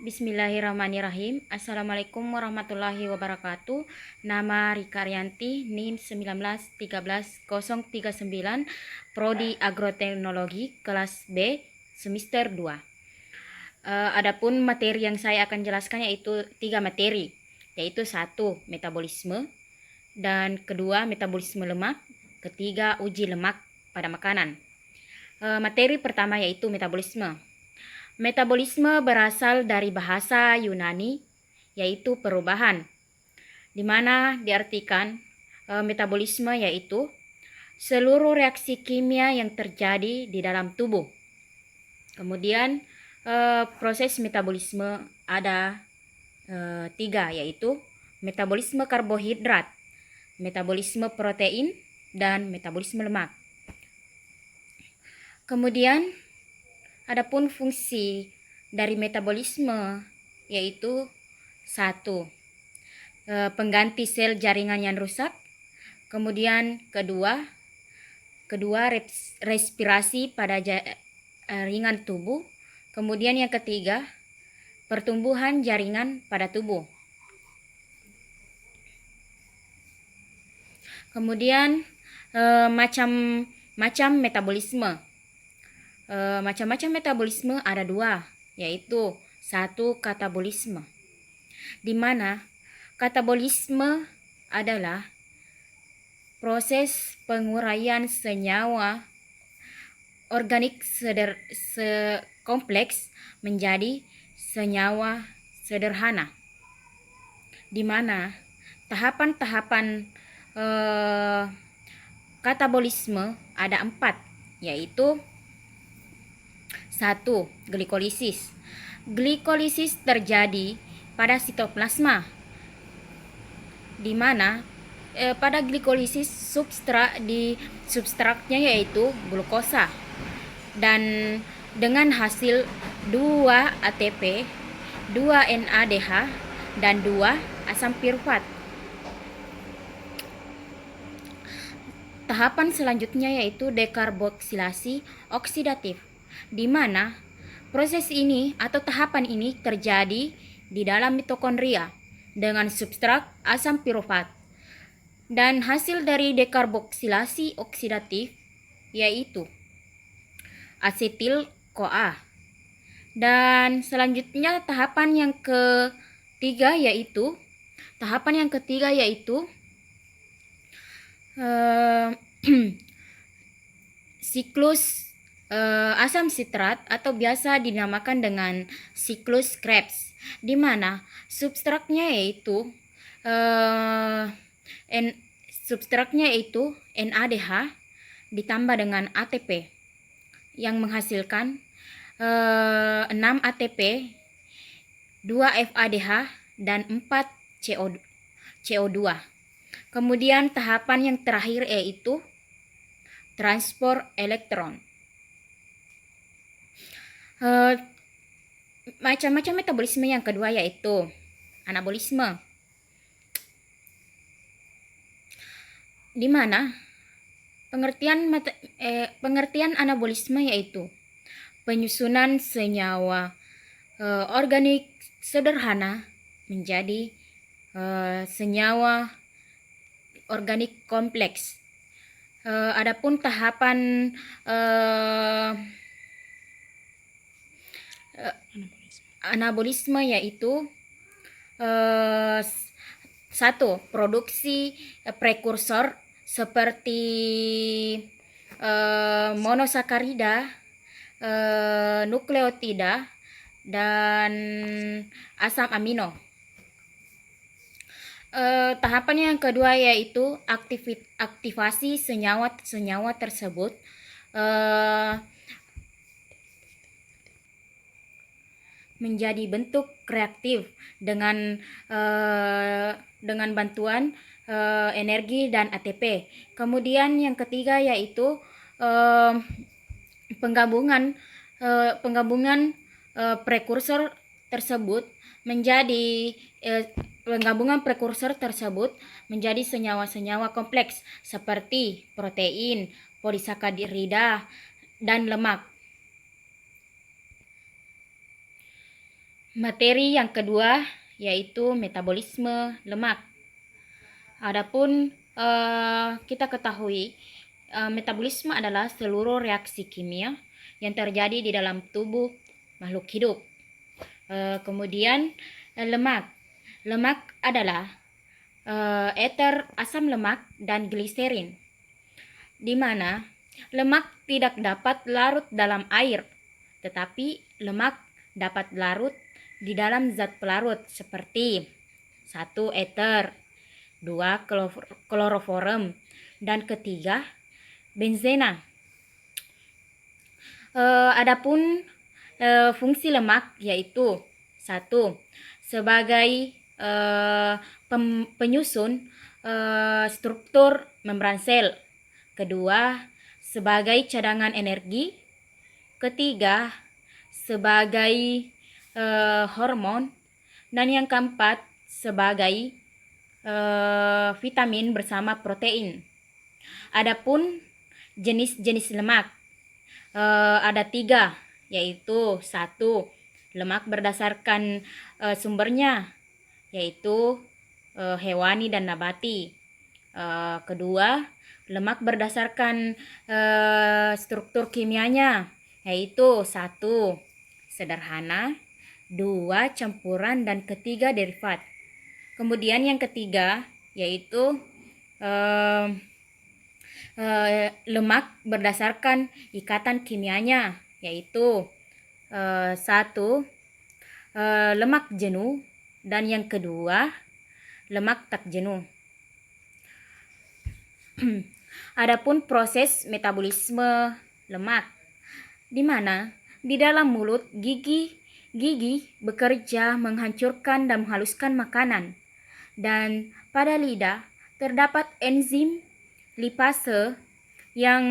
Bismillahirrahmanirrahim. Assalamualaikum warahmatullahi wabarakatuh. Nama Rika Ariyanti, NIM 1913039, Prodi Agroteknologi kelas B, semester 2. Adapun materi yang saya akan jelaskan yaitu 3 materi, yaitu 1. Metabolisme, dan kedua metabolisme lemak, ketiga uji lemak pada makanan. Materi pertama yaitu metabolisme. Metabolisme berasal dari bahasa Yunani, yaitu perubahan, di mana diartikan metabolisme yaitu seluruh reaksi kimia yang terjadi di dalam tubuh. Kemudian proses metabolisme ada 3, yaitu metabolisme karbohidrat, metabolisme protein, dan metabolisme lemak. Kemudian adapun fungsi dari metabolisme yaitu 1. Pengganti sel jaringan yang rusak. Kemudian kedua respirasi pada jaringan tubuh. Kemudian yang ketiga, pertumbuhan jaringan pada tubuh. Kemudian macam-macam metabolisme. Macam-macam metabolisme ada 2, yaitu 1. Katabolisme, di mana katabolisme adalah proses penguraian senyawa organik kompleks menjadi senyawa sederhana, di mana tahapan-tahapan katabolisme ada 4, yaitu 1. Glikolisis. Glikolisis terjadi pada sitoplasma, di mana pada glikolisis substratnya yaitu glukosa, dan dengan hasil 2 ATP, 2 NADH, dan 2 asam pirufat. Tahapan selanjutnya yaitu dekarboksilasi oksidatif, di mana proses ini atau tahapan ini terjadi di dalam mitokondria dengan substrat asam pirufat, dan hasil dari dekarboksilasi oksidatif yaitu asetil CoA. Dan selanjutnya tahapan yang ketiga yaitu siklus asam sitrat atau biasa dinamakan dengan siklus Krebs, di mana substratnya yaitu NADH ditambah dengan ATP yang menghasilkan 6 ATP, 2 FADH, dan 4 CO2. Kemudian tahapan yang terakhir yaitu transport elektron. Macam-macam metabolisme yang kedua yaitu anabolisme, di mana pengertian anabolisme yaitu penyusunan senyawa organik sederhana menjadi senyawa organik kompleks. Adapun tahapan anabolisme yaitu 1. Produksi prekursor seperti monosakarida, nukleotida, dan asam amino. Tahapan yang kedua yaitu aktivasi senyawa tersebut menjadi bentuk reaktif dengan bantuan energi dan ATP. Kemudian yang ketiga yaitu penggabungan prekursor tersebut menjadi senyawa-senyawa kompleks seperti protein, polisakarida, dan lemak. Materi yang kedua yaitu metabolisme lemak. Adapun kita ketahui metabolisme adalah seluruh reaksi kimia yang terjadi di dalam tubuh makhluk hidup. Kemudian lemak. Lemak adalah ether asam lemak dan gliserin, di mana lemak tidak dapat larut dalam air, tetapi lemak dapat larut di dalam zat pelarut seperti 1. Ether, 2. Kloroform, dan ketiga benzena. Adapun fungsi lemak yaitu 1. Sebagai penyusun struktur membran sel. Kedua, sebagai cadangan energi. Ketiga, sebagai hormon. Dan yang keempat, sebagai vitamin bersama protein. Adapun jenis-jenis lemak ada 3, yaitu 1. Lemak berdasarkan sumbernya, yaitu hewani dan nabati. Kedua, lemak berdasarkan struktur kimianya, yaitu 1. Sederhana, 2. Campuran, dan ketiga derivat. Kemudian yang ketiga yaitu lemak berdasarkan ikatan kimianya, yaitu 1. Lemak jenuh, dan yang kedua lemak tak jenuh. Adapun proses metabolisme lemak, di mana di dalam mulut gigi bekerja menghancurkan dan menghaluskan makanan, dan pada lidah terdapat enzim lipase yang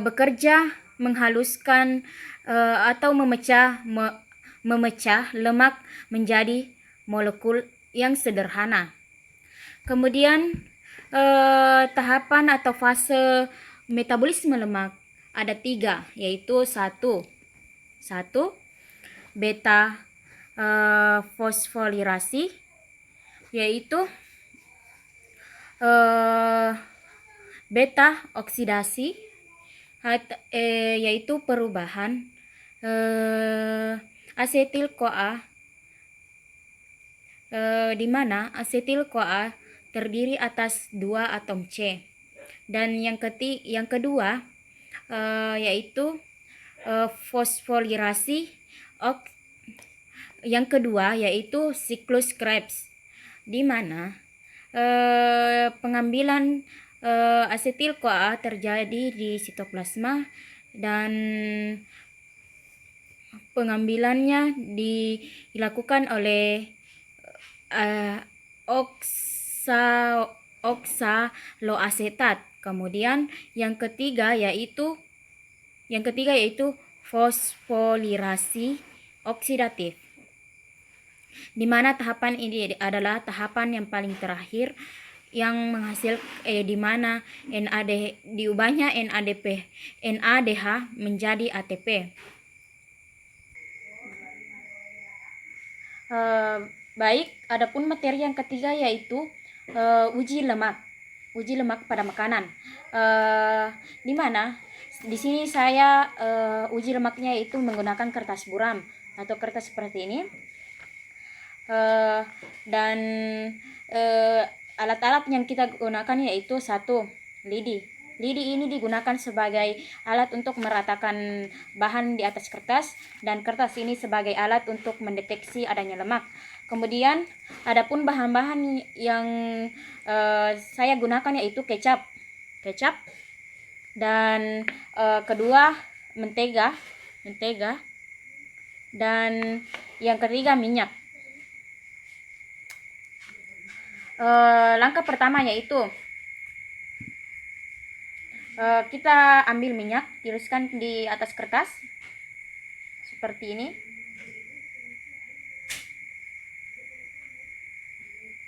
bekerja menghaluskan atau memecah lemak menjadi molekul yang sederhana. Kemudian tahapan atau fase metabolisme lemak ada 3, yaitu 1. Beta fosfolirasi, yaitu beta oksidasi, yaitu perubahan asetil CoA, di mana asetil CoA terdiri atas 2 atom C. Dan yang kedua yaitu fosfolirasi. Yang kedua yaitu siklus Krebs, di mana pengambilan asetil CoA terjadi di sitoplasma, dan pengambilannya dilakukan oleh oksaloasetat. Kemudian yang ketiga yaitu fosfolirasi oksidatif, di mana tahapan ini adalah tahapan yang paling terakhir yang menghasilkan di mana diubahnya NADH menjadi ATP. Baik, adapun materi yang ketiga yaitu uji lemak pada makanan, di mana di sini saya uji lemaknya itu menggunakan kertas buram atau kertas seperti ini, dan alat-alat yang kita gunakan yaitu 1. Lidi. Lidi ini digunakan sebagai alat untuk meratakan bahan di atas kertas, dan kertas ini sebagai alat untuk mendeteksi adanya lemak. Kemudian adapun bahan-bahan yang saya gunakan yaitu kecap, dan kedua mentega, dan yang ketiga minyak. Langkah pertama yaitu kita ambil minyak, tiriskan di atas kertas seperti ini,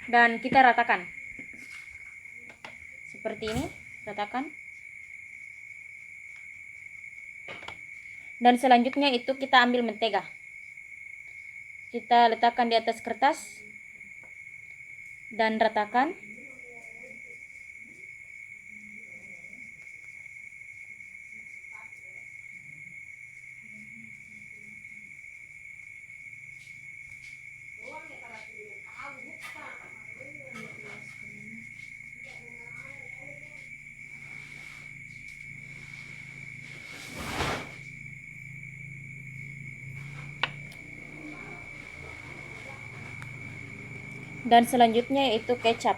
dan kita ratakan seperti ini, dan selanjutnya itu kita ambil mentega. Kita letakkan di atas kertas dan ratakan. Dan selanjutnya yaitu kecap.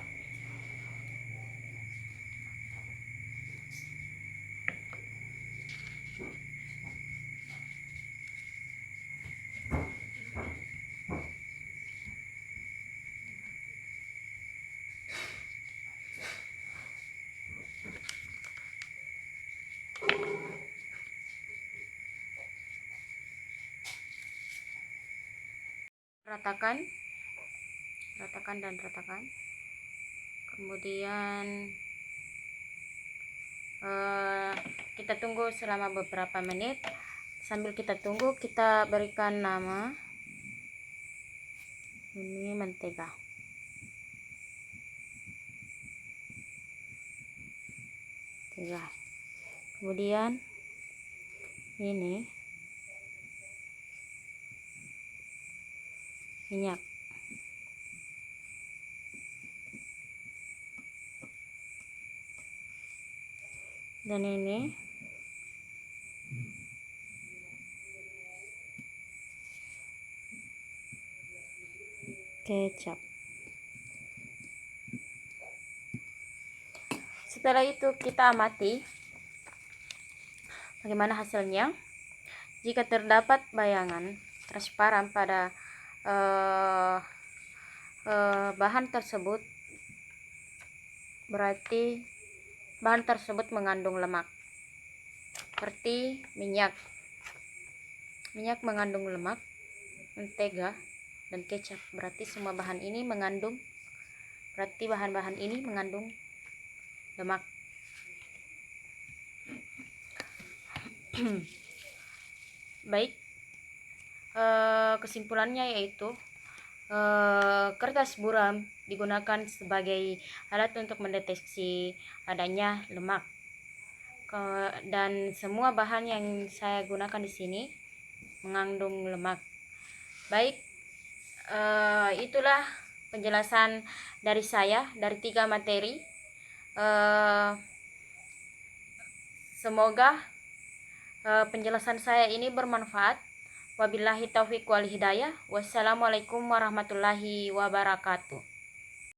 Ratakan dan ratakan. Kemudian kita tunggu selama beberapa menit. Sambil kita tunggu, kita berikan nama. Ini mentega. Kemudian ini minyak. Dan ini kecap. Setelah itu kita amati bagaimana hasilnya. Jika terdapat bayangan transparan pada bahan tersebut, berarti bahan tersebut mengandung lemak. Seperti minyak mengandung lemak, mentega, dan kecap, berarti semua bahan ini mengandung, berarti bahan-bahan ini mengandung lemak. Baik, kesimpulannya yaitu kertas buram digunakan sebagai alat untuk mendeteksi adanya lemak. Dan semua bahan yang saya gunakan di sini mengandung lemak. Baik, itulah penjelasan dari saya dari 3 materi. Semoga penjelasan saya ini bermanfaat. Wabillahi taufiq wal hidayah. Wassalamualaikum warahmatullahi wabarakatuh.